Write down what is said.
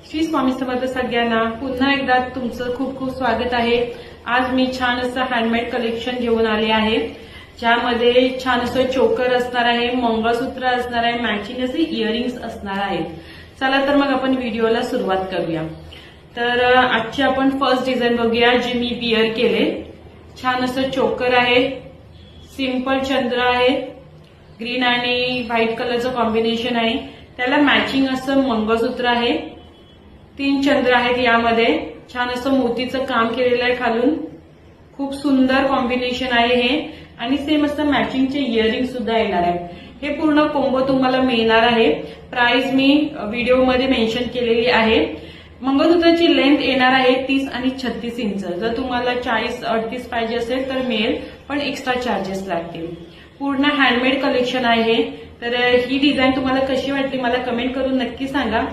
श्री स्वामी समर्थ सगळ्यांना पुन्हा एकदा तुमचं खूप खूप स्वागत आहे। आज मी छान असं हँडमेड कलेक्शन घेऊन आले आहे, ज्यामध्ये छान असं चोकर असणार आहे, मंगळसूत्र असणार आहे, मॅचिंग असे इयरिंग्स असणार आहेत। चला तर मग आपण व्हिडिओला सुरुवात करूया। तर आजची आपण फर्स्ट डिझाईन बघूया, जी मी विअर केले। छान असं चोकर आहे, सिंपल चंद्र आहे, ग्रीन आणि व्हाईट कलरचं कॉम्बिनेशन आहे, त्याला मॅचिंग असं मंगळसूत्र आहे, 3 चंद्र आहेत यामध्ये। छान असं मोतीचं काम केलेलं आहे खालून, खूप सुंदर कॉम्बिनेशन आहे हे, आणि सेम असं मॅचिंगचे इयरिंग सुद्धा येणार आहेत। हे पूर्ण कोंबो तुम्हाला मिळणार आहे। प्राइस मी व्हिडिओमध्ये मेन्शन केलेली आहे। मंगळसूत्राची लेंथ येणार आहे 30 आणि 36 इंच। जर तुम्हाला 40-38 पाहिजे असेल तर मिळेल, पण एक्स्ट्रा चार्जेस लागतील। पूर्ण हँडमेड कलेक्शन आहे। तर ही डिझाईन तुम्हाला कशी वाटली मला कमेंट करून नक्की सांगा।